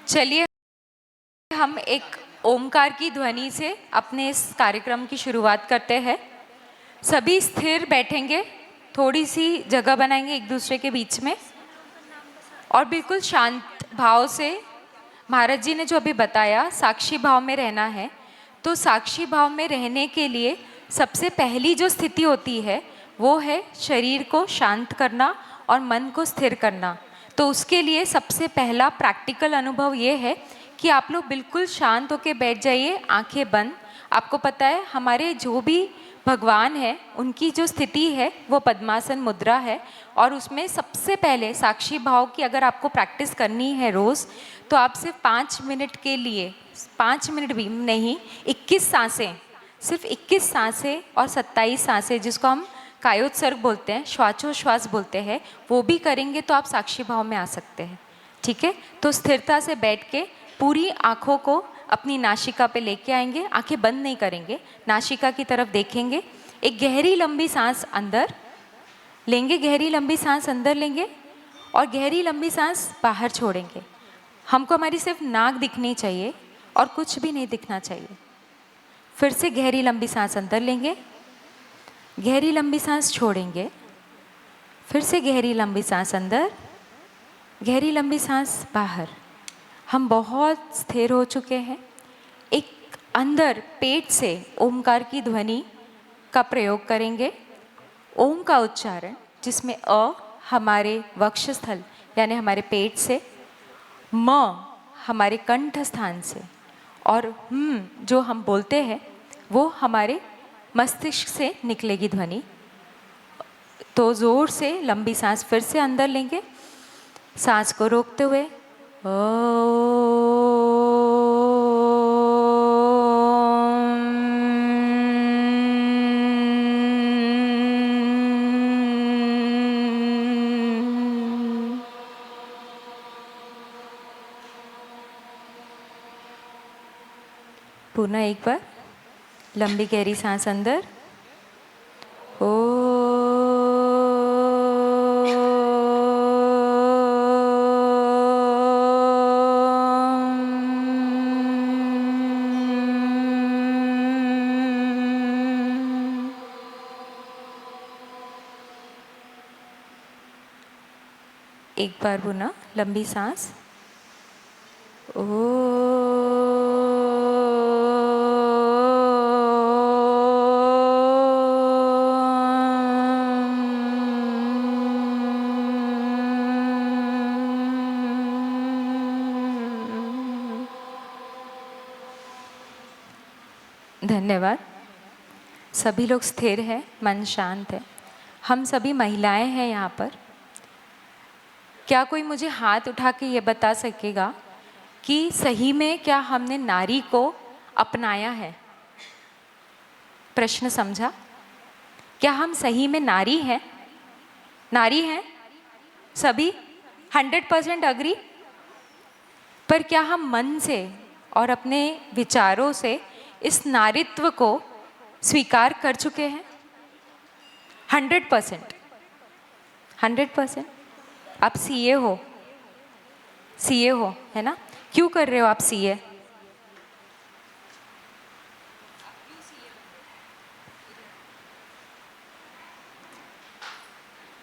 चलिए हम एक ओमकार की ध्वनि से अपने इस कार्यक्रम की शुरुआत करते हैं। सभी स्थिर बैठेंगे, थोड़ी सी जगह बनाएंगे एक दूसरे के बीच में और बिल्कुल शांत भाव से। महाराज जी ने जो अभी बताया साक्षी भाव में रहना है, तो साक्षी भाव में रहने के लिए सबसे पहली जो स्थिति होती है वो है शरीर को शांत करना और मन को स्थिर करना। तो उसके लिए सबसे पहला प्रैक्टिकल अनुभव ये है कि आप लोग बिल्कुल शांत होकर बैठ जाइए, आंखें बंद। आपको पता है हमारे जो भी भगवान है उनकी जो स्थिति है वो पद्मासन मुद्रा है, और उसमें सबसे पहले साक्षी भाव की अगर आपको प्रैक्टिस करनी है रोज़, तो आप सिर्फ 5 मिनट के लिए, 5 मिनट भी नहीं, 21 सांसें, सिर्फ 21 सांसें और 27 सांसें, जिसको हम कायोत्सर्ग बोलते हैं, श्वासोश्वास बोलते हैं, वो भी करेंगे तो आप साक्षी भाव में आ सकते हैं। ठीक है, तो स्थिरता से बैठ के पूरी आँखों को अपनी नासिका पे लेके आएंगे, आंखें बंद नहीं करेंगे, नासिका की तरफ देखेंगे। एक गहरी लंबी सांस अंदर लेंगे, गहरी लंबी सांस अंदर लेंगे और गहरी लंबी सांस बाहर छोड़ेंगे। हमको हमारी सिर्फ नाक दिखनी चाहिए और कुछ भी नहीं दिखना चाहिए। फिर से गहरी लंबी सांस अंदर लेंगे, गहरी लंबी सांस छोड़ेंगे, फिर से गहरी लंबी सांस अंदर, गहरी लंबी सांस बाहर। हम बहुत स्थिर हो चुके हैं। एक अंदर पेट से ओमकार की ध्वनि का प्रयोग करेंगे। ओम का उच्चारण, जिसमें अ हमारे वक्षस्थल यानी हमारे पेट से, म हमारे कंठ स्थान से और जो हम बोलते हैं वो हमारे मस्तिष्क से निकलेगी ध्वनि। तो ज़ोर से लंबी सांस फिर से अंदर लेंगे, सांस को रोकते हुए पुनः एक बार लंबी गहरी सांस अंदर, एक बार पुनः लंबी सांस, धन्यवाद। सभी लोग स्थिर हैं, मन शांत है। हम सभी महिलाएं हैं यहाँ पर। क्या कोई मुझे हाथ उठा के ये बता सकेगा कि सही में क्या हमने नारी को अपनाया है? प्रश्न समझा? क्या हम सही में नारी हैं? नारी हैं सभी? 100% अग्री? पर क्या हम मन से और अपने विचारों से इस नारीत्व को स्वीकार कर चुके हैं? 100%। 100%। आप सीए हो, सीए हो, है ना? क्यों कर रहे हो आप सीए?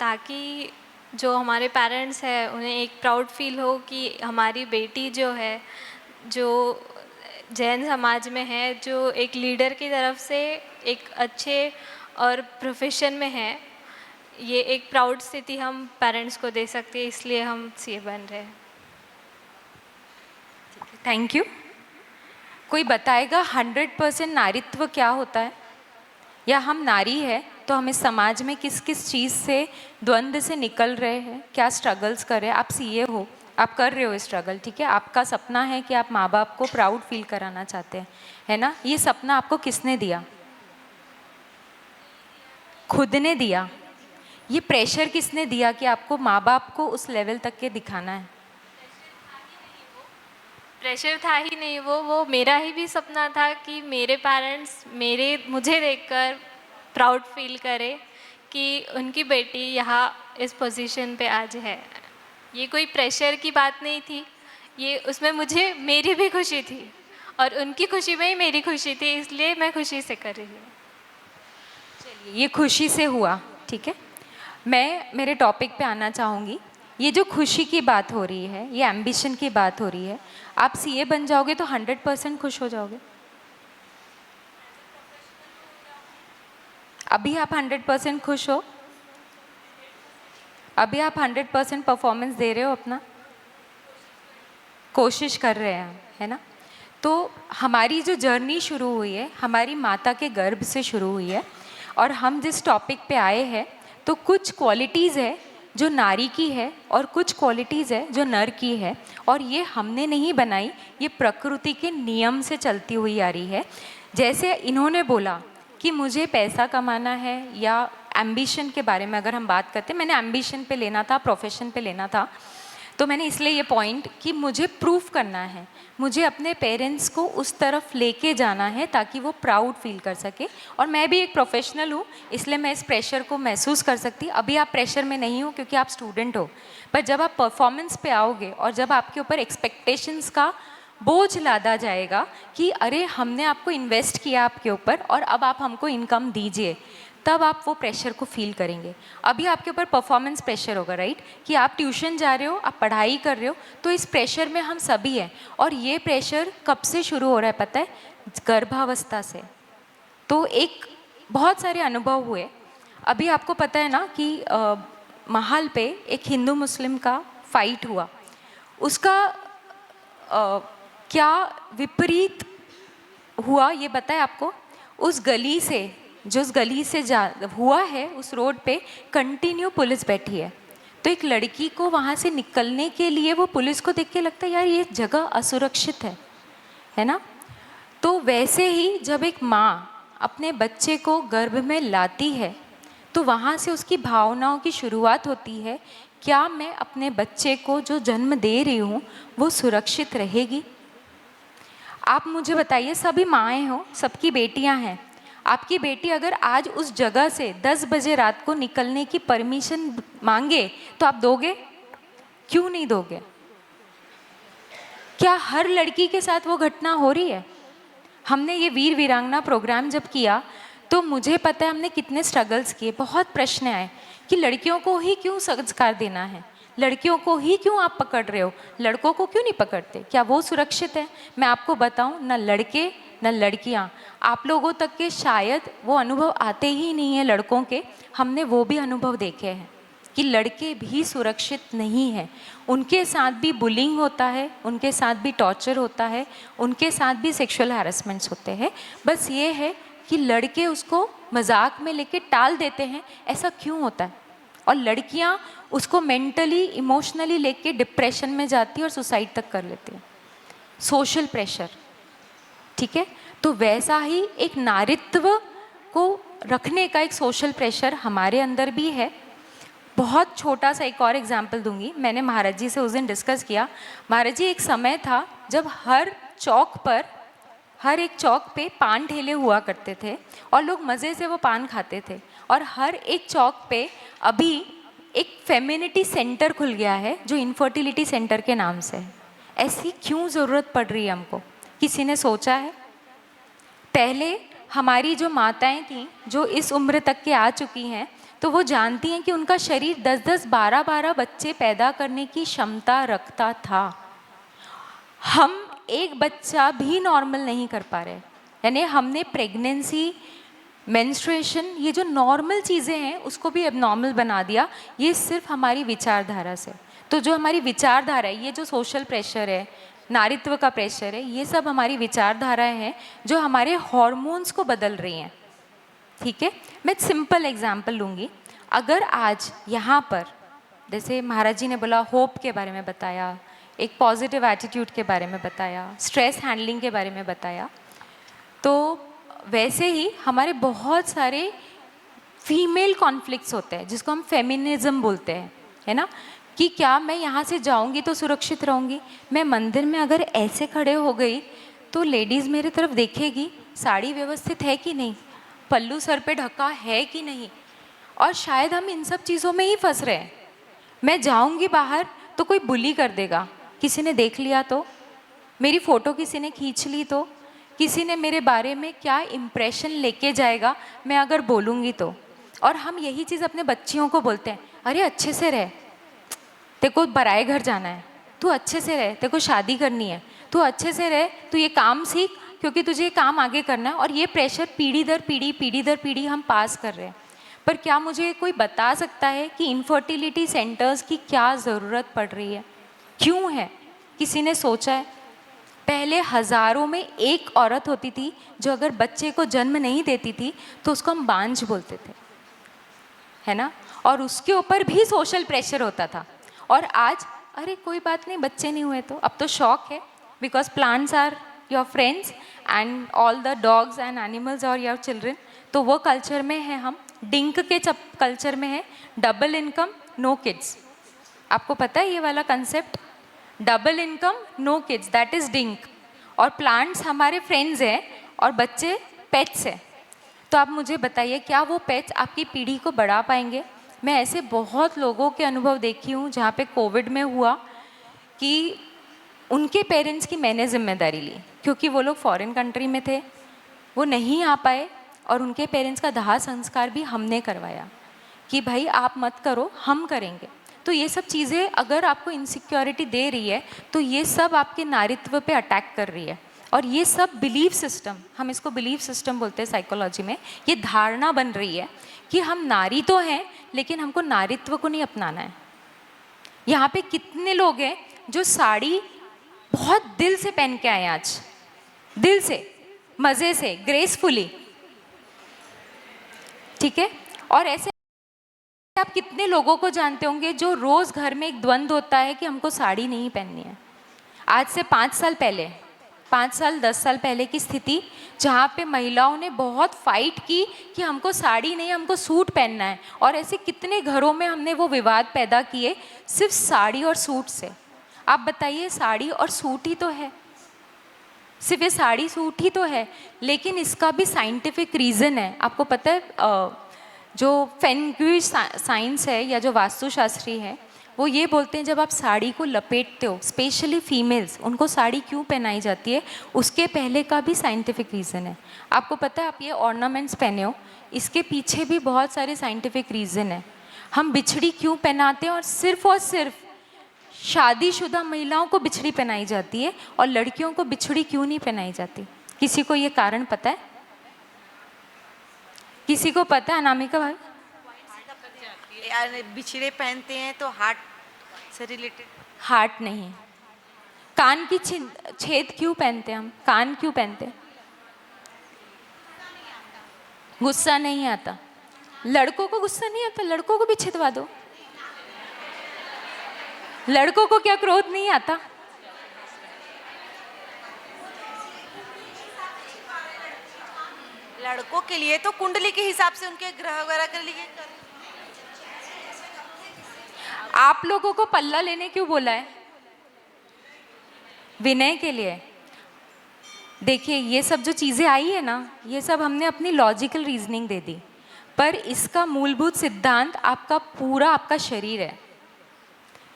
ताकि जो हमारे पेरेंट्स हैं उन्हें एक प्राउड फील हो कि हमारी बेटी जो है, जो जैन समाज में है, जो एक लीडर की तरफ से एक अच्छे और प्रोफेशन में है, ये एक प्राउड स्थिति हम पेरेंट्स को दे सकते हैं, इसलिए हम सीए बन रहे हैं। Thank you. कोई बताएगा 100% नारीत्व क्या होता है? या हम नारी है तो हम इस समाज में किस किस चीज़ से, द्वंद्व से निकल रहे हैं, क्या स्ट्रगल्स कर रहे हैं? आप सीए हो, आप कर रहे हो स्ट्रगल, ठीक है। आपका सपना है कि आप माँ बाप को प्राउड फील कराना चाहते हैं, है ना? ये सपना आपको किसने दिया? खुद ने दिया। ये प्रेशर किसने दिया कि आपको माँ बाप को उस लेवल तक के दिखाना है? प्रेशर था ही नहीं, वो मेरा ही भी सपना था कि मेरे पेरेंट्स मुझे देखकर प्राउड फील करे कि उनकी बेटी यहाँ इस पोजीशन पे आज है। ये कोई प्रेशर की बात नहीं थी, ये उसमें मुझे मेरी भी खुशी थी और उनकी खुशी में ही मेरी खुशी थी, इसलिए मैं खुशी से कर रही हूँ। ये खुशी से हुआ, ठीक है। मैं मेरे टॉपिक पे आना चाहूँगी। ये जो खुशी की बात हो रही है, ये एम्बिशन की बात हो रही है। आप सीए बन जाओगे तो 100% खुश हो जाओगे? अभी आप 100% खुश हो? अभी आप 100% परफॉर्मेंस दे रहे हो अपना? कोशिश कर रहे हैं, है ना? तो हमारी जो जर्नी शुरू हुई है, हमारी माता के गर्भ से शुरू हुई है, और हम जिस टॉपिक पे आए हैं, तो कुछ क्वालिटीज़ है जो नारी की है और कुछ क्वालिटीज़ है जो नर की है, और ये हमने नहीं बनाई, ये प्रकृति के नियम से चलती हुई आ रही है। जैसे इन्होंने बोला कि मुझे पैसा कमाना है, या एम्बिशन के बारे में अगर हम बात करते हैं, मैंने एम्बिशन पे लेना था, प्रोफेशन पे लेना था, तो मैंने इसलिए ये पॉइंट कि मुझे प्रूफ करना है, मुझे अपने पेरेंट्स को उस तरफ लेके जाना है ताकि वो प्राउड फील कर सके। और मैं भी एक प्रोफेशनल हूँ, इसलिए मैं इस प्रेशर को महसूस कर सकती। अभी आप प्रेशर में नहीं हो क्योंकि आप स्टूडेंट हो, पर जब आप परफॉर्मेंस पे आओगे और जब आपके ऊपर एक्सपेक्टेशंस का बोझ लादा जाएगा कि अरे हमने आपको इन्वेस्ट किया आपके ऊपर और अब आप हमको इनकम दीजिए, तब आप वो प्रेशर को फील करेंगे। अभी आपके ऊपर परफॉर्मेंस प्रेशर होगा, राइट, कि आप ट्यूशन जा रहे हो, आप पढ़ाई कर रहे हो, तो इस प्रेशर में हम सभी हैं। और ये प्रेशर कब से शुरू हो रहा है पता है? गर्भावस्था से। तो एक बहुत सारे अनुभव हुए। अभी आपको पता है ना कि महाल पे एक हिंदू मुस्लिम का फाइट हुआ, उसका क्या विपरीत हुआ ये पता है आपको? उस गली से, जो उस गली से जा हुआ है, उस रोड पे कंटिन्यू पुलिस बैठी है। तो एक लड़की को वहाँ से निकलने के लिए वो पुलिस को देख के लगता है यार ये जगह असुरक्षित है ना? तो वैसे ही जब एक माँ अपने बच्चे को गर्भ में लाती है, तो वहाँ से उसकी भावनाओं की शुरुआत होती है। क्या मैं अपने बच्चे को जो जन्म दे रही हूँ वो सुरक्षित रहेगी? आप मुझे बताइए, सभी माएँ हो, सबकी बेटियाँ हैं, आपकी बेटी अगर आज उस जगह से 10 बजे रात को निकलने की परमिशन मांगे तो आप दोगे? क्यों नहीं दोगे? क्या हर लड़की के साथ वो घटना हो रही है? हमने ये वीर वीरांगना प्रोग्राम जब किया तो मुझे पता है हमने कितने स्ट्रगल्स किए। बहुत प्रश्न आए कि लड़कियों को ही क्यों संस्कार देना है, लड़कियों को ही क्यों आप पकड़ रहे हो, लड़कों को क्यों नहीं पकड़ते? क्या वो सुरक्षित है? मैं आपको बताऊं, न लड़के न लड़कियां, आप लोगों तक के शायद वो अनुभव आते ही नहीं है लड़कों के। हमने वो भी अनुभव देखे हैं कि लड़के भी सुरक्षित नहीं हैं, उनके साथ भी बुलिंग होता है, उनके साथ भी टॉर्चर होता है, उनके साथ भी सेक्सुअल हैरेसमेंट्स होते हैं। बस ये है कि लड़के उसको मजाक में लेके टाल देते हैं। ऐसा क्यों होता है? और लड़कियां उसको मेंटली इमोशनली लेके डिप्रेशन में जाती है और सुसाइड तक कर लेती है। सोशल प्रेशर, ठीक है? तो वैसा ही एक नारित्व को रखने का एक सोशल प्रेशर हमारे अंदर भी है। बहुत छोटा सा एक और एग्जाम्पल दूंगी। मैंने महाराज जी से उस दिन डिस्कस किया। महाराज जी, एक समय था जब हर एक चौक पे पान ठेले हुआ करते थे और लोग मज़े से वो पान खाते थे, और हर एक चौक पे अभी एक फेमिनिटी सेंटर खुल गया है जो इनफर्टिलिटी सेंटर के नाम से है। ऐसी क्यों ज़रूरत पड़ रही है हमको? किसी ने सोचा है? पहले हमारी जो माताएं थीं जो इस उम्र तक के आ चुकी हैं, तो वो जानती हैं कि उनका शरीर 10-10, 12-12 बच्चे पैदा करने की क्षमता रखता था। हम एक बच्चा भी नॉर्मल नहीं कर पा रहे, यानी हमने प्रेगनेंसी, मेंस्ट्रुएशन, ये जो नॉर्मल चीज़ें हैं उसको भी एबनॉर्मल बना दिया। ये सिर्फ हमारी विचारधारा से। तो जो हमारी विचारधारा है, ये जो सोशल प्रेशर है, नारित्व का प्रेशर है, ये सब हमारी विचारधाराएं हैं जो हमारे हॉर्मोन्स को बदल रही हैं, ठीक है? मैं सिंपल एग्जांपल लूँगी। अगर आज यहाँ पर, जैसे महाराज जी ने बोला, होप के बारे में बताया, एक पॉजिटिव एटीट्यूड के बारे में बताया, स्ट्रेस हैंडलिंग के बारे में बताया, तो वैसे ही हमारे बहुत सारे फीमेल कॉन्फ्लिक्ट्स होते हैं जिसको हम फेमिनिज्म बोलते हैं, है ना? कि क्या मैं यहाँ से जाऊँगी तो सुरक्षित रहूँगी? मैं मंदिर में अगर ऐसे खड़े हो गई तो लेडीज़ मेरी तरफ देखेगी, साड़ी व्यवस्थित है कि नहीं, पल्लू सर पे ढका है कि नहीं? और शायद हम इन सब चीज़ों में ही फंस रहे हैं। मैं जाऊँगी बाहर तो कोई बुली कर देगा, किसी ने देख लिया तो, मेरी फ़ोटो किसी ने खींच ली तो, किसी ने मेरे बारे में क्या इम्प्रेशन लेके जाएगा मैं अगर बोलूँगी तो। और हम यही चीज़ अपने बच्चियों को बोलते हैं, अरे अच्छे से रह, तेरे को बराए घर जाना है, तू अच्छे से रह, तेरे को शादी करनी है, तू अच्छे से रह, तू ये काम सीख क्योंकि तुझे ये काम आगे करना है। और ये प्रेशर पीढ़ी दर पीढ़ी हम पास कर रहे हैं। पर क्या मुझे कोई बता सकता है कि इनफर्टिलिटी सेंटर्स की क्या ज़रूरत पड़ रही है, क्यों है? किसी ने सोचा है? पहले हज़ारों में एक औरत होती थी जो अगर बच्चे को जन्म नहीं देती थी तो उसको हम बांझ बोलते थे, है ना? और उसके ऊपर भी सोशल प्रेशर होता था। और आज अरे कोई बात नहीं, बच्चे नहीं हुए तो अब तो शौक है, because plants are your friends and all the dogs and animals और योर चिल्ड्रन। तो वो कल्चर में है हम। डिंक के कल्चर में है डबल इनकम नो किड्स। आपको पता है ये वाला concept? Double income no kids, that is DINK. और प्लांट्स हमारे फ्रेंड्स हैं और बच्चे पेट्स हैं। तो आप मुझे बताइए, क्या वो पेट्स आपकी पीढ़ी को बढ़ा पाएंगे? मैं ऐसे बहुत लोगों के अनुभव देखी हूँ जहाँ पे कोविड में हुआ कि उनके पेरेंट्स की मैंने जिम्मेदारी ली, क्योंकि वो लोग फॉरेन कंट्री में थे, वो नहीं आ पाए और उनके पेरेंट्स का दाह संस्कार भी हमने करवाया कि भाई आप मत करो, हम करेंगे। तो ये सब चीज़ें अगर आपको इनसिक्योरिटी दे रही है तो ये सब आपके नारित्व पे अटैक कर रही है। और ये सब बिलीफ सिस्टम, हम इसको बिलीफ सिस्टम बोलते हैं साइकोलॉजी में, ये धारणा बन रही है कि हम नारी तो हैं लेकिन हमको नारित्व को नहीं अपनाना है। यहाँ पे कितने लोग हैं जो साड़ी बहुत दिल से पहन के आए, आज दिल से, मज़े से, ग्रेसफुली, ठीक है? और ऐसे आप कितने लोगों को जानते होंगे जो रोज़ घर में एक द्वंद्व होता है कि हमको साड़ी नहीं पहननी है। आज से 5 साल पहले, 5 साल 10 साल पहले की स्थिति जहाँ पे महिलाओं ने बहुत फाइट की कि हमको साड़ी नहीं, हमको सूट पहनना है। और ऐसे कितने घरों में हमने वो विवाद पैदा किए सिर्फ साड़ी और सूट से। आप बताइए, साड़ी और सूट ही तो है, सिर्फ ये साड़ी सूट ही तो है, लेकिन इसका भी साइंटिफिक रीज़न है। आपको पता है जो फेंगुई साइंस है या जो वास्तुशास्त्री है वो ये बोलते हैं जब आप साड़ी को लपेटते हो, स्पेशली फीमेल्स, उनको साड़ी क्यों पहनाई जाती है उसके पहले का भी साइंटिफिक रीज़न है। आपको पता है आप ये ऑर्नामेंट्स पहने हो, इसके पीछे भी बहुत सारे साइंटिफिक रीज़न है। हम बिछड़ी क्यों पहनाते हैं और सिर्फ शादीशुदा महिलाओं को बिछड़ी पहनाई जाती है और लड़कियों को बिछड़ी क्यों नहीं पहनाई जाती? किसी को ये कारण पता है? किसी को पता है? अनामिका भाई, बिछड़े पहनते हैं तो हार्ट से रिलेटेड। हार्ट नहीं, कान की छेद क्यों पहनते हैं हम? कान क्यों पहनते हैं? गुस्सा नहीं आता। लड़कों को गुस्सा नहीं आता, लड़कों को भी छिदवा दो। लड़कों को क्या क्रोध नहीं आता? लड़कों के लिए तो कुंडली के हिसाब से उनके ग्रह वगैरह के लिए आप लोगों को पल्ला लेने क्यों बोला है? विनय के लिए। देखिए ये सब जो चीज़ें आई है ना, ये सब हमने अपनी लॉजिकल रीजनिंग दे दी, पर इसका मूलभूत सिद्धांत आपका पूरा आपका शरीर है।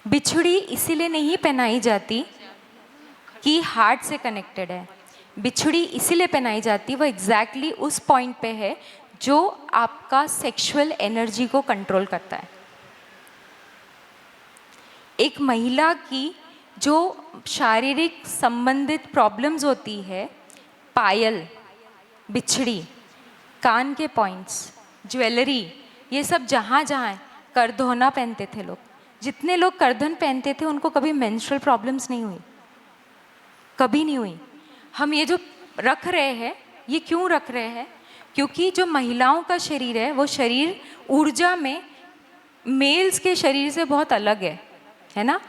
बिछड़ी इसीलिए नहीं पहनाई जाती कि हार्ट से कनेक्टेड है, बिछड़ी इसीलिए पहनाई जाती वो एग्जैक्टली उस पॉइंट पे है जो आपका सेक्सुअल एनर्जी को कंट्रोल करता है। एक महिला की जो शारीरिक संबंधित प्रॉब्लम्स होती है, पायल, बिछड़ी, कान के पॉइंट्स, ज्वेलरी, ये सब जहाँ जहाँ है, करधोना पहनते थे लोग, जितने लोग करधन पहनते थे उनको कभी मेंस्ट्रुअल प्रॉब्लम्स नहीं हुई, कभी नहीं हुई। हम ये जो रख रहे हैं, ये क्यों रख रहे हैं? क्योंकि जो महिलाओं का शरीर है वो शरीर ऊर्जा में मेल्स के शरीर से बहुत अलग है ना?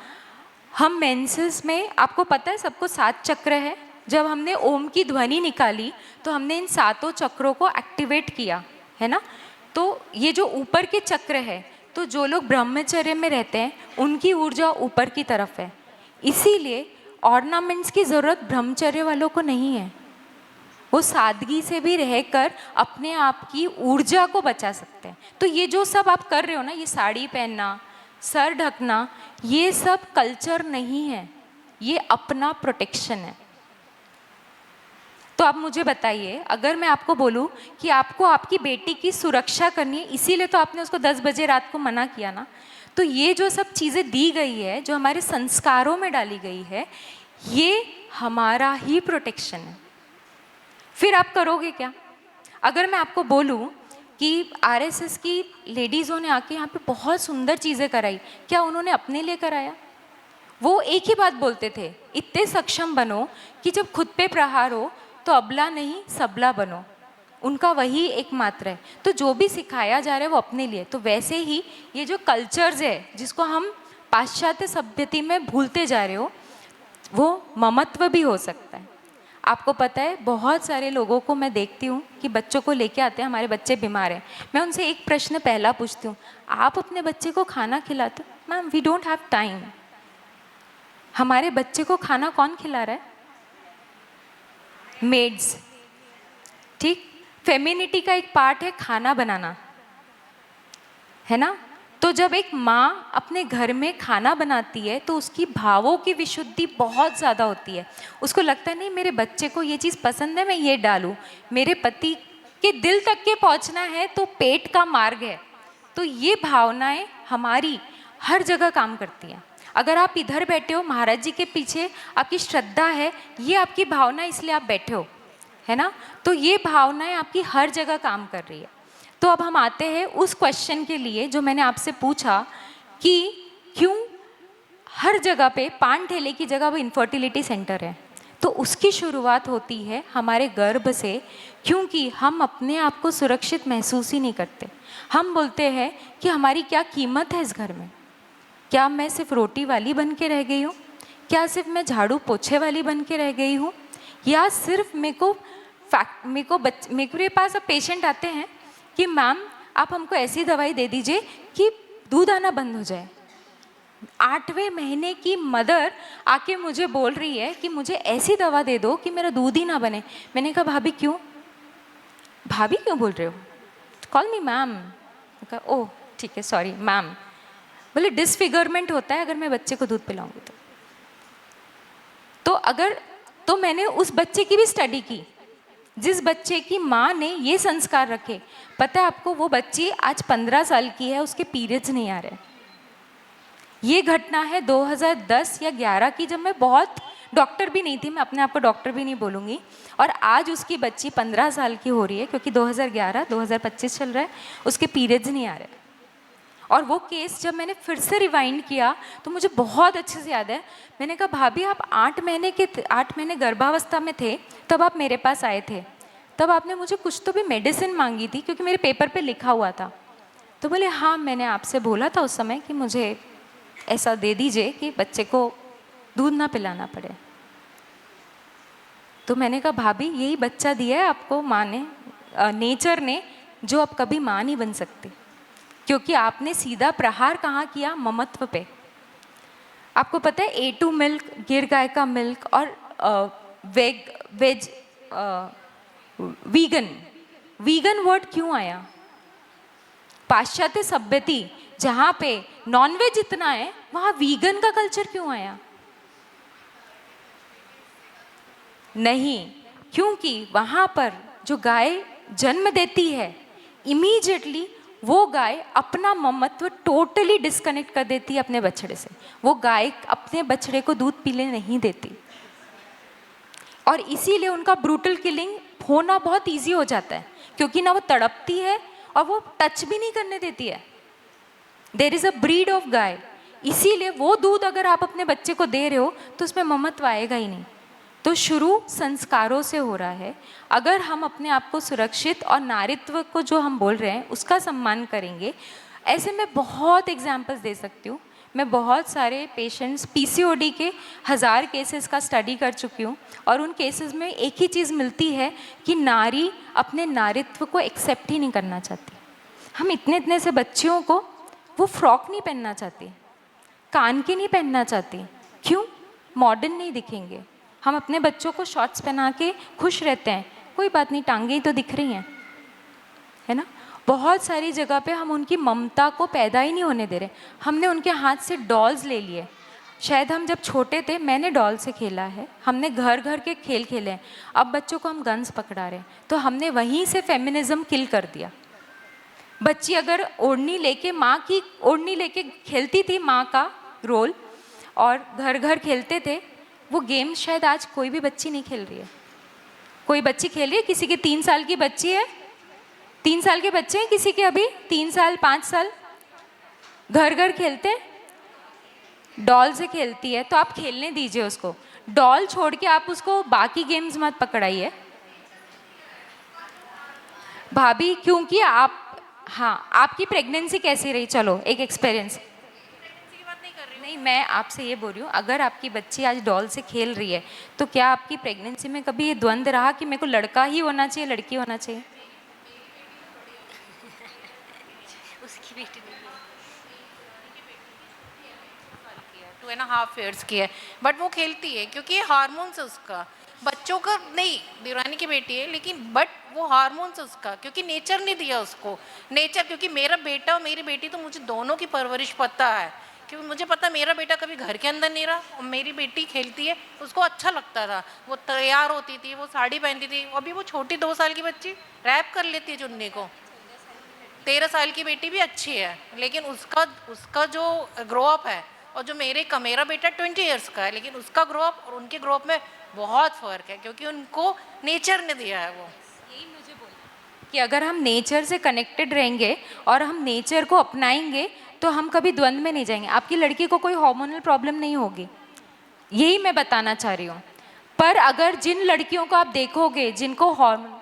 हम मेंसेस में, आपको पता है सबको 7 चक्र है। जब हमने ओम की ध्वनि निकाली तो हमने इन 7 चक्रों को एक्टिवेट किया, है ना? तो ये जो ऊपर के चक्र है, तो जो लोग ब्रह्मचर्य में रहते हैं उनकी ऊर्जा ऊपर की तरफ है। इसीलिए ऑर्नामेंट्स की ज़रूरत ब्रह्मचर्य वालों को नहीं है। वो सादगी से भी रहकर अपने आप की ऊर्जा को बचा सकते हैं। तो ये जो सब आप कर रहे हो ना, ये साड़ी पहनना, सर ढकना, ये सब कल्चर नहीं है, ये अपना प्रोटेक्शन है। तो आप मुझे बताइए, अगर मैं आपको बोलूं कि आपको आपकी बेटी की सुरक्षा करनी है, इसीलिए तो आपने उसको 10 बजे रात को मना किया ना, तो ये जो सब चीज़ें दी गई है, जो हमारे संस्कारों में डाली गई है, ये हमारा ही प्रोटेक्शन है। फिर आप करोगे क्या? अगर मैं आपको बोलूं कि आरएसएस की लेडीज़ों ने आके यहाँ पे बहुत सुंदर चीज़ें कराई, क्या उन्होंने अपने लिए कराया? वो एक ही बात बोलते थे, इतने सक्षम बनो कि जब खुद पे प्रहार हो तो अबला नहीं सबला बनो। उनका वही एकमात्र है। तो जो भी सिखाया जा रहा है वो अपने लिए। तो वैसे ही ये जो कल्चर्स है जिसको हम पाश्चात्य सभ्यता में भूलते जा रहे हो, वो ममत्व भी हो सकता है। आपको पता है, बहुत सारे लोगों को मैं देखती हूँ कि बच्चों को लेके आते हैं, हमारे बच्चे बीमार हैं, मैं उनसे एक प्रश्न पहला पूछती हूँ, आप अपने बच्चे को खाना खिलाते हो? Ma'am, we don't have time. हमारे बच्चे को खाना कौन खिला रहा है? मेड्स। ठीक, फेमिनिटी का एक पार्ट है खाना बनाना, है ना? तो जब एक माँ अपने घर में खाना बनाती है तो उसकी भावों की विशुद्धि बहुत ज़्यादा होती है। उसको लगता है नहीं, मेरे बच्चे को ये चीज़ पसंद है, मैं ये डालूँ। मेरे पति के दिल तक के पहुँचना है तो पेट का मार्ग है। तो ये भावनाएं हमारी हर जगह काम करती हैं। अगर आप इधर बैठे हो, महाराज जी के पीछे आपकी श्रद्धा है, ये आपकी भावना, इसलिए आप बैठे हो, है ना? तो ये भावनाएं आपकी हर जगह काम कर रही है। तो अब हम आते हैं उस क्वेश्चन के लिए जो मैंने आपसे पूछा कि क्यों हर जगह पे पान ठेले की जगह वो इनफर्टिलिटी सेंटर है। तो उसकी शुरुआत होती है हमारे गर्भ से, क्योंकि हम अपने आप को सुरक्षित महसूस ही नहीं करते। हम बोलते हैं कि हमारी क्या कीमत है इस घर में? क्या मैं सिर्फ रोटी वाली बन के रह गई हूँ? क्या सिर्फ मैं झाड़ू पोछे वाली बन के रह गई हूँ? या सिर्फ मेरे पास अब पेशेंट आते हैं कि मैम आप हमको ऐसी दवाई दे दीजिए कि दूध आना बंद हो जाए। 8वें महीने की मदर आके मुझे बोल रही है कि मुझे ऐसी दवा दे दो कि मेरा दूध ही ना बने। मैंने कहा भाभी क्यों? भाभी क्यों बोल रहे हो? Call me ma'am. कहा ओह ठीक है, सॉरी मैम। बोले डिसफिगरमेंट होता है अगर मैं बच्चे को दूध पिलाऊंगी तो मैंने उस बच्चे की भी स्टडी की जिस बच्चे की माँ ने ये संस्कार रखे। पता है आपको, वो बच्ची आज 15 साल की है, उसके पीरियड्स नहीं आ रहे। ये घटना है 2010 या 11 की, जब मैं बहुत डॉक्टर भी नहीं थी, मैं अपने आप को डॉक्टर भी नहीं बोलूँगी। और आज उसकी बच्ची 15 साल की हो रही है, क्योंकि 2025 चल रहा है, उसके पीरियड्स नहीं आ रहे। और वो केस जब मैंने फिर से रिवाइंड किया तो मुझे बहुत अच्छे से याद है। मैंने कहा भाभी आप 8 महीने गर्भावस्था में थे तब आप मेरे पास आए थे, तब आपने मुझे कुछ तो भी मेडिसिन मांगी थी क्योंकि मेरे पेपर पे लिखा हुआ था। तो बोले हाँ, मैंने आपसे बोला था उस समय कि मुझे ऐसा दे दीजिए कि बच्चे को दूध ना पिलाना पड़े। तो मैंने कहा भाभी यही बच्चा दिया है आपको माँ ने, नेचर ने, जो अब कभी माँ नहीं बन सकती, क्योंकि आपने सीधा प्रहार कहाँ किया? ममत्व पे। आपको पता है A2 मिल्क, गिर गाय का मिल्क और वीगन वर्ड क्यों आया? पाश्चात्य सभ्यता जहाँ पे नॉनवेज इतना है, वहाँ वीगन का कल्चर क्यों आया? नहीं, क्योंकि वहाँ पर जो गाय जन्म देती है, इमीडिएटली वो गाय अपना ममत्व टोटली डिस्कनेक्ट कर देती है अपने बछड़े से। वो गाय अपने बछड़े को दूध पीने नहीं देती, और इसीलिए उनका ब्रूटल किलिंग होना बहुत इजी हो जाता है, क्योंकि ना वो तड़पती है और वो टच भी नहीं करने देती है। There is a breed of gai, इसीलिए वो दूध अगर आप अपने बच्चे को दे रहे हो तो उसमें ममत्व आएगा ही नहीं। तो शुरू संस्कारों से हो रहा है। अगर हम अपने आप को सुरक्षित और नारीत्व को जो हम बोल रहे हैं उसका सम्मान करेंगे, ऐसे मैं बहुत एग्जाम्पल्स दे सकती हूँ। मैं बहुत सारे पेशेंट्स PCOD के 1000 केसेस का स्टडी कर चुकी हूँ, और उन केसेस में एक ही चीज़ मिलती है कि नारी अपने नारीत्व को एक्सेप्ट ही नहीं करना चाहती। हम इतने से बच्चियों को वो फ्रॉक नहीं पहनना चाहती, कान के नहीं पहनना चाहती। क्यों? मॉडर्न नहीं दिखेंगे। हम अपने बच्चों को शॉर्ट्स पहना के खुश रहते हैं, कोई बात नहीं, टांगे ही तो दिख रही हैं, है ना? बहुत सारी जगह पे हम उनकी ममता को पैदा ही नहीं होने दे रहे। हमने उनके हाथ से डॉल्स ले लिए। शायद हम जब छोटे थे, मैंने डॉल से खेला है, हमने घर घर के खेल खेले हैं। अब बच्चों को हम गन्स पकड़ा रहे हैं, तो हमने वहीं से फेमिनिज्म किल कर दिया। बच्ची अगर ओढ़नी लेके, माँ की ओढ़नी लेके खेलती थी, माँ का रोल, और घर घर खेलते थे, वो गेम शायद आज कोई भी बच्ची नहीं खेल रही है। कोई बच्ची खेल रही है? किसी की 3 साल की बच्ची है, 3 साल के बच्चे हैं किसी के अभी 3 साल 5 साल, घर घर खेलते हैं, डॉल से खेलती है। तो आप खेलने दीजिए उसको, डॉल छोड़ के आप उसको बाकी गेम्स मत पकड़ाइए भाभी। क्योंकि आप, हाँ, आपकी प्रेगनेंसी कैसी रही? चलो एक एक्सपीरियंस। नहीं, मैं आपसे ये बोल रही हूँ, अगर आपकी बच्ची आज डॉल से खेल रही है, तो क्या आपकी प्रेगनेंसी में कभी ये द्वंद्व रहा कि मेरे को लड़का ही होना चाहिए, लड़की होना चाहिए? उसकी बेटी 2.5 ईयर्स की है, बट वो खेलती है क्योंकि हार्मोन्स है उसका। बच्चों का नहीं, देवरानी की बेटी है, लेकिन बट वो हार्मोन्स है उसका, क्योंकि नेचर नहीं दिया उसको। नेचर, क्योंकि मेरा बेटा और मेरी बेटी तो मुझे दोनों की परवरिश पता है, क्योंकि मुझे पता मेरा बेटा कभी घर के अंदर नहीं रहा, और मेरी बेटी खेलती है, उसको अच्छा लगता था, वो तैयार होती थी, वो साड़ी पहनती थी। अभी वो छोटी 2 साल की बच्ची रैप कर लेती है चुन्नी को। 13 साल की बेटी भी अच्छी है, लेकिन उसका जो ग्रो अप है, और जो मेरा बेटा 20 ईयर्स का है, लेकिन उसका ग्रो अप और उनके ग्रो अप में बहुत फ़र्क है, क्योंकि उनको नेचर ने दिया है वो। यही मुझे बोलना कि अगर हम नेचर से कनेक्टेड रहेंगे और हम नेचर को अपनाएंगे, तो हम कभी द्वंद्व में नहीं जाएंगे। आपकी लड़की को कोई हार्मोनल प्रॉब्लम नहीं होगी, यही मैं बताना चाह रही हूँ। पर अगर जिन लड़कियों को आप देखोगे जिनको हार्मोन,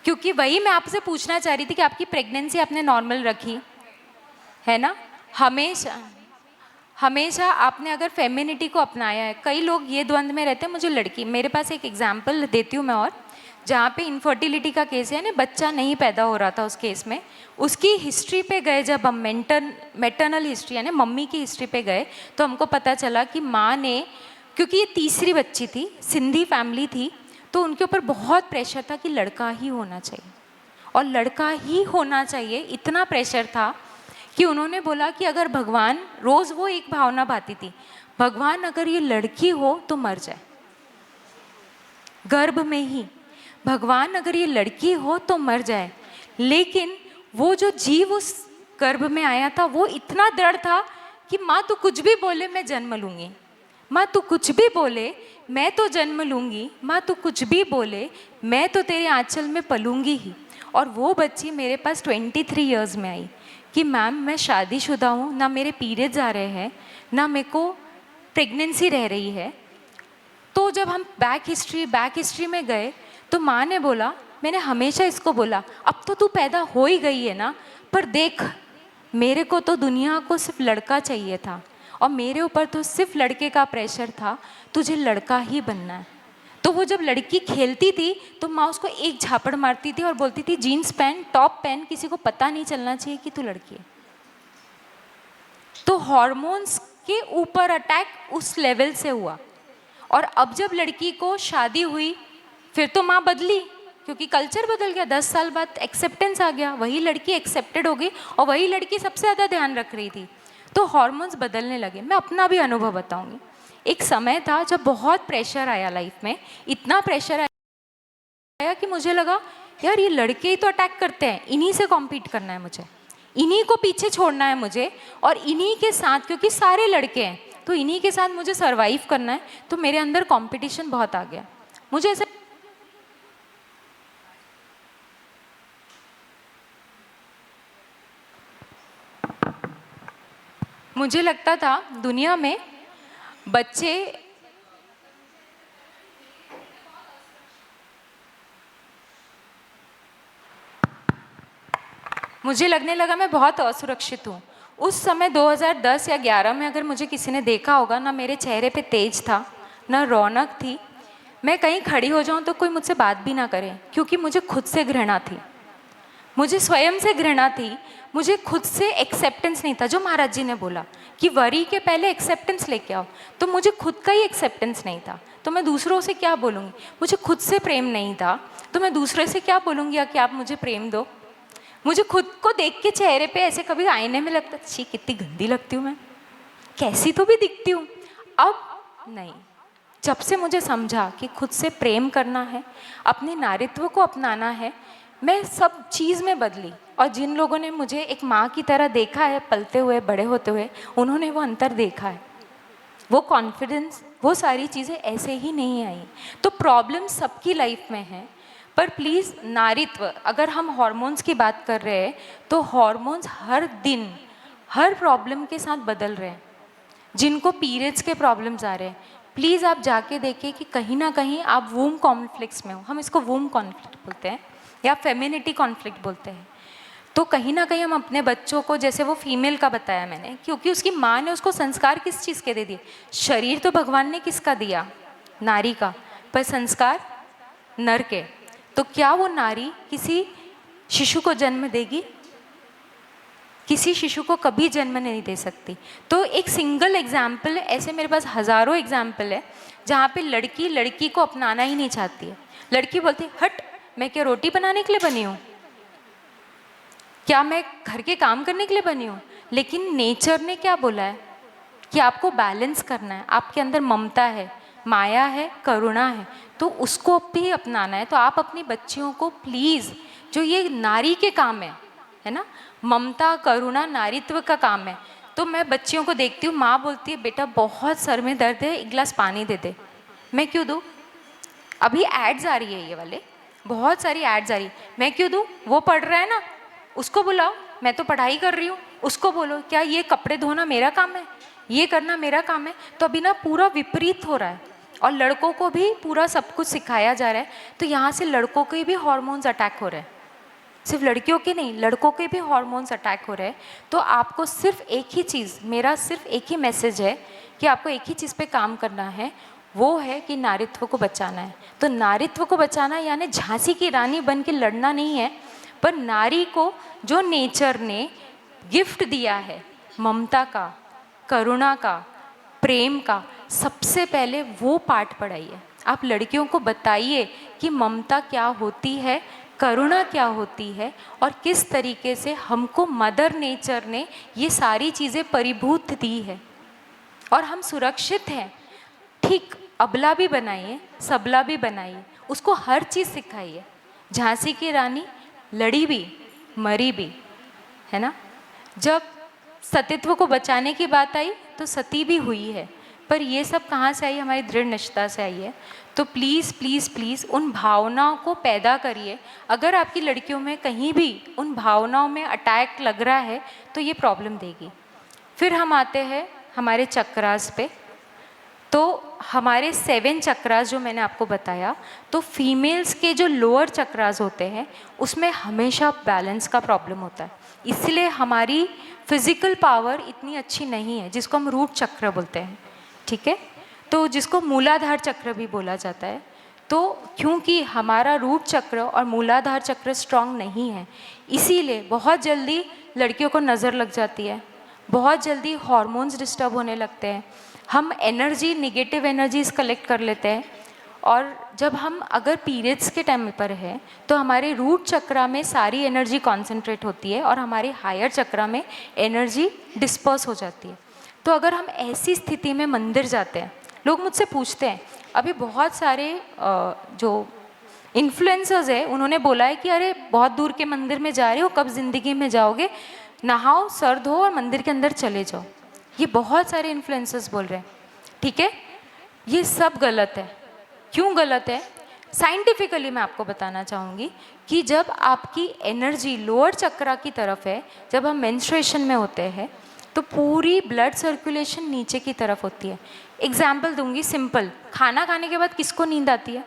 क्योंकि वही मैं आपसे पूछना चाह रही थी कि आपकी प्रेगनेंसी आपने नॉर्मल रखी है ना, हमेशा आपने अगर फेमिनिटी को अपनाया है। कई लोग ये द्वंद्व में रहते हैं, मुझे लड़की, मेरे पास एक एग्जाम्पल देती हूँ मैं, और जहाँ पे इनफर्टिलिटी का केस है ना, बच्चा नहीं पैदा हो रहा था उस केस में, उसकी हिस्ट्री पे गए जब हम, मैटरनल हिस्ट्री यानी मम्मी की हिस्ट्री पे गए, तो हमको पता चला कि माँ ने, क्योंकि ये तीसरी बच्ची थी, सिंधी फैमिली थी, तो उनके ऊपर बहुत प्रेशर था कि लड़का ही होना चाहिए, और लड़का ही होना चाहिए, इतना प्रेशर था कि उन्होंने बोला कि अगर भगवान, रोज़ वो एक भावना भाती थी, भगवान अगर ये लड़की हो तो मर जाए, गर्भ में ही, भगवान अगर ये लड़की हो तो मर जाए। लेकिन वो जो जीव उस गर्भ में आया था, वो इतना दृढ़ था कि माँ तू कुछ भी बोले मैं जन्म लूँगी, माँ तू कुछ भी बोले मैं तो जन्म लूँगी, माँ तू कुछ भी बोले मैं तो तेरे आंचल में पलूँगी ही। और वो बच्ची मेरे पास 23 ईयर्स में आई कि मैम मैं शादीशुदा हूँ, ना मेरे पीरियड्स आ रहे हैं, ना मेरे को प्रेगनेंसी रह रही है। तो जब हम बैक हिस्ट्री में गए, तो माँ ने बोला, मैंने हमेशा इसको बोला, अब तो तू पैदा हो ही गई है ना, पर देख मेरे को तो दुनिया को सिर्फ लड़का चाहिए था, और मेरे ऊपर तो सिर्फ लड़के का प्रेशर था, तुझे लड़का ही बनना है। तो वो जब लड़की खेलती थी तो माँ उसको एक झापड़ मारती थी और बोलती थी जीन्स पहन, टॉप पहन, किसी को पता नहीं चलना चाहिए कि तू लड़की है। तो हॉर्मोन्स के ऊपर अटैक उस लेवल से हुआ। और अब जब लड़की को शादी हुई, फिर तो माँ बदली, क्योंकि कल्चर बदल गया, 10 साल बाद एक्सेप्टेंस आ गया, वही लड़की एक्सेप्टेड हो गई, और वही लड़की सबसे ज़्यादा ध्यान रख रही थी, तो हॉर्मोन्स बदलने लगे। मैं अपना भी अनुभव बताऊंगी। एक समय था जब बहुत प्रेशर आया लाइफ में, इतना प्रेशर आया कि मुझे लगा यार ये लड़के ही तो अटैक करते हैं, इन्हीं से कॉम्पीट करना है मुझे, इन्हीं को पीछे छोड़ना है मुझे, और इन्हीं के साथ, क्योंकि सारे लड़के हैं तो इन्हीं के साथ मुझे सरवाइव करना है। तो मेरे अंदर कंपटीशन बहुत आ गया। मुझे ऐसे मुझे लगता था दुनिया में बच्चे मुझे लगने लगा मैं बहुत असुरक्षित हूँ। उस समय 2010 या 11 में अगर मुझे किसी ने देखा होगा, ना मेरे चेहरे पे तेज था, ना रौनक थी, मैं कहीं खड़ी हो जाऊँ तो कोई मुझसे बात भी ना करे, क्योंकि मुझे खुद से घृणा थी, मुझे स्वयं से घृणा थी, मुझे खुद से एक्सेप्टेंस नहीं था। जो महाराज जी ने बोला कि वरी के पहले एक्सेप्टेंस लेके आओ, तो मुझे खुद का ही एक्सेप्टेंस नहीं था, तो मैं दूसरों से क्या बोलूँगी। मुझे खुद से प्रेम नहीं था, तो मैं दूसरे से क्या बोलूँगी कि आप मुझे प्रेम दो। मुझे खुद को देख के चेहरे पे ऐसे कभी आईने में लगता छी कितनी गंदी लगती हूँ मैं, कैसी तो भी दिखती हूँ। अब नहीं, जब से मुझे समझा कि खुद से प्रेम करना है, अपने नारित्व को अपनाना है, मैं सब चीज़ में बदली। और जिन लोगों ने मुझे एक माँ की तरह देखा है पलते हुए बड़े होते हुए, उन्होंने वो अंतर देखा है, वो कॉन्फिडेंस, वो सारी चीज़ें ऐसे ही नहीं आई। तो प्रॉब्लम सबकी लाइफ में है, पर प्लीज़ नारीत्व, अगर हम हॉर्मोन्स की बात कर रहे हैं तो हॉर्मोन्स हर दिन हर प्रॉब्लम के साथ बदल रहे हैं। जिनको पीरियड्स के प्रॉब्लम्स आ रहे हैं, प्लीज़ आप जाके देखिए कि कहीं ना कहीं आप वूम कॉन्फ्लिक्ट्स में हो। हम इसको वूम कॉन्फ्लिक्ट बोलते हैं या फेमिनिटी कॉन्फ्लिक्ट बोलते हैं। तो कहीं ना कहीं हम अपने बच्चों को, जैसे वो फीमेल का बताया मैंने, क्योंकि उसकी माँ ने उसको संस्कार किस चीज़ के दे दिए। शरीर तो भगवान ने किसका दिया, नारी का, पर संस्कार नर के। तो क्या वो नारी किसी शिशु को जन्म देगी? किसी शिशु को कभी जन्म नहीं दे सकती। तो एक सिंगल एग्जाम्पल, ऐसे मेरे पास हज़ारों एग्जाम्पल है जहाँ पे लड़की लड़की को अपनाना ही नहीं चाहती है। लड़की बोलती है हट, मैं क्या रोटी बनाने के लिए बनी हूँ, क्या मैं घर के काम करने के लिए बनी हूँ? लेकिन नेचर ने क्या बोला है कि आपको बैलेंस करना है, आपके अंदर ममता है, माया है, करुणा है, तो उसको भी अपनाना है। तो आप अपनी बच्चियों को प्लीज़, जो ये नारी के काम है ना, ममता करुणा नारीत्व का काम है। तो मैं बच्चियों को देखती हूँ, माँ बोलती है बेटा बहुत सर में दर्द है, एक गिलास पानी दे दे। मैं क्यों दूँ? अभी एड्स आ रही है, ये वाले बहुत सारी एड्स आ रही है, मैं क्यों दूँ? वो पढ़ रहा है ना, उसको बुलाओ, मैं तो पढ़ाई कर रही हूँ, उसको बोलो क्या ये कपड़े धोना मेरा काम है, ये करना मेरा काम है? तो अभी ना पूरा विपरीत हो रहा है, और लड़कों को भी पूरा सब कुछ सिखाया जा रहा है। तो यहाँ से लड़कों के भी हार्मोन्स अटैक हो रहे हैं, सिर्फ लड़कियों के नहीं, लड़कों के भी हार्मोन्स अटैक हो रहे हैं। तो आपको सिर्फ एक ही चीज़, मेरा सिर्फ एक ही मैसेज है कि आपको एक ही चीज़ पे काम करना है, वो है कि नारीत्व को बचाना है। तो नारीत्व को बचाना यानी झांसी की रानी बन के लड़ना नहीं है, पर नारी को जो नेचर ने गिफ्ट दिया है, ममता का, करुणा का, प्रेम का, सबसे पहले वो पाठ पढ़ाइए। आप लड़कियों को बताइए कि ममता क्या होती है, करुणा क्या होती है, और किस तरीके से हमको मदर नेचर ने ये सारी चीज़ें परिभूत दी है और हम सुरक्षित हैं। ठीक अबला भी बनाइए, सबला भी बनाइए, उसको हर चीज़ सिखाइए। झांसी की रानी लड़ी भी, मरी भी, है ना। जब सतीत्व को बचाने की बात आई तो सती भी हुई है, पर ये सब कहाँ से आई? हमारी दृढ़ निष्ठा से आई है। तो प्लीज़ प्लीज़ प्लीज़ उन भावनाओं को पैदा करिए। अगर आपकी लड़कियों में कहीं भी उन भावनाओं में अटैक लग रहा है तो ये प्रॉब्लम देगी। फिर हम आते हैं हमारे चक्रास पे। तो हमारे 7 चक्रास जो मैंने आपको बताया, तो फीमेल्स के जो लोअर चक्रास होते हैं उसमें हमेशा बैलेंस का प्रॉब्लम होता है, इसलिए हमारी फिज़िकल पावर इतनी अच्छी नहीं है, जिसको हम रूट चक्र बोलते हैं, ठीक है। तो जिसको मूलाधार चक्र भी बोला जाता है। तो क्योंकि हमारा रूट चक्र और मूलाधार चक्र स्ट्रांग नहीं है, इसीलिए बहुत जल्दी लड़कियों को नज़र लग जाती है, बहुत जल्दी हार्मोन्स डिस्टर्ब होने लगते हैं, हम एनर्जी, निगेटिव एनर्जीज कलेक्ट कर लेते हैं। और जब हम अगर पीरियड्स के टाइम पर है तो हमारे रूट चक्रा में सारी एनर्जी कॉन्सेंट्रेट होती है और हमारे हायर चक्रा में एनर्जी डिस्पर्स हो जाती है। तो अगर हम ऐसी स्थिति में मंदिर जाते हैं, लोग मुझसे पूछते हैं, अभी बहुत सारे जो इन्फ्लुएंसर्स है उन्होंने बोला है कि अरे बहुत दूर के मंदिर में जा रहे हो, कब ज़िंदगी में जाओगे, नहाओ, सर धो और मंदिर के अंदर चले जाओ। ये बहुत सारे इन्फ्लुएंसर्स बोल रहे हैं, ठीक है। ये सब गलत है। क्यों गलत है? साइंटिफिकली मैं आपको बताना चाहूँगी कि जब आपकी एनर्जी लोअर चक्रा की तरफ है, जब हम मेंस्ट्रुएशन में होते हैं तो पूरी ब्लड सर्कुलेशन नीचे की तरफ होती है। एग्जाम्पल दूंगी सिंपल, खाना खाने के बाद किसको नींद आती है?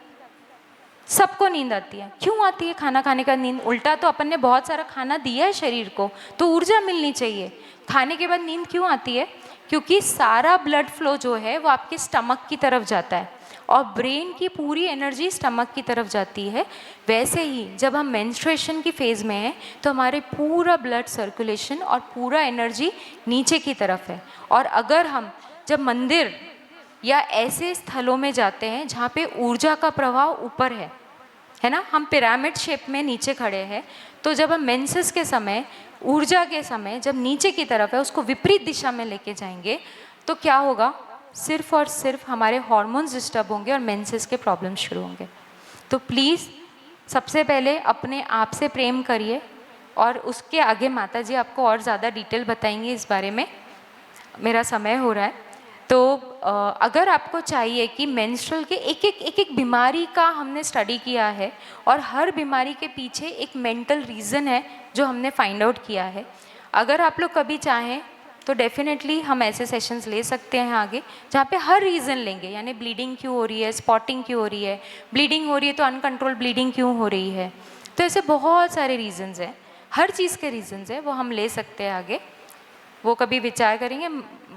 सबको नींद आती है। क्यों आती है खाना खाने का नींद? उल्टा तो अपन ने बहुत सारा खाना दिया है शरीर को, तो ऊर्जा मिलनी चाहिए। खाने के बाद नींद क्यों आती है? क्योंकि सारा ब्लड फ्लो जो है वो आपके स्टमक की तरफ जाता है और ब्रेन की पूरी एनर्जी स्टमक की तरफ जाती है। वैसे ही जब हम मेंस्ट्रुएशन की फेज़ में हैं तो हमारे पूरा ब्लड सर्कुलेशन और पूरा एनर्जी नीचे की तरफ है। और अगर हम जब मंदिर या ऐसे स्थलों में जाते हैं जहाँ पे ऊर्जा का प्रवाह ऊपर है, है ना, हम पिरामिड शेप में नीचे खड़े हैं। तो जब हम मेंसेस के समय, ऊर्जा के समय जब नीचे की तरफ है उसको विपरीत दिशा में लेके जाएंगे तो क्या होगा, सिर्फ और सिर्फ हमारे हार्मोन्स डिस्टर्ब होंगे और मेंसेस के प्रॉब्लम शुरू होंगे। तो प्लीज़ सबसे पहले अपने आप से प्रेम करिए और उसके आगे माता जी आपको और ज़्यादा डिटेल बताएंगी इस बारे में। मेरा समय हो रहा है, तो अगर आपको चाहिए कि मेंस्ट्रुअल के एक एक बीमारी का हमने स्टडी किया है और हर बीमारी के पीछे एक मेंटल रीज़न है जो हमने फाइंड आउट किया है। अगर आप लोग कभी चाहें तो डेफिनेटली हम ऐसे सेशंस ले सकते हैं आगे, जहाँ पे हर रीज़न लेंगे, यानी ब्लीडिंग क्यों हो रही है, स्पॉटिंग क्यों हो रही है, ब्लीडिंग हो रही है तो अनकंट्रोल ब्लीडिंग क्यों हो रही है। तो ऐसे बहुत सारे रीज़न्स हैं, हर चीज़ के रीज़न्स हैं, वो हम ले सकते हैं आगे। वो कभी विचार करेंगे,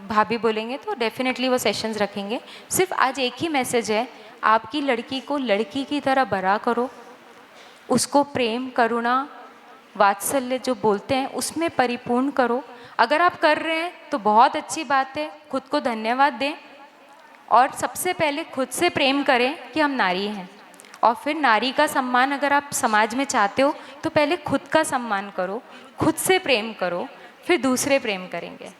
भाभी बोलेंगे तो डेफिनेटली वो सेशंस रखेंगे। सिर्फ आज एक ही मैसेज है, आपकी लड़की को लड़की की तरह बड़ा करो, उसको प्रेम, करुणा, वात्सल्य जो बोलते हैं उसमें परिपूर्ण करो। अगर आप कर रहे हैं तो बहुत अच्छी बात है, खुद को धन्यवाद दें और सबसे पहले खुद से प्रेम करें कि हम नारी हैं। और फिर नारी का सम्मान अगर आप समाज में चाहते हो तो पहले खुद का सम्मान करो, खुद से प्रेम करो, फिर दूसरे प्रेम करेंगे।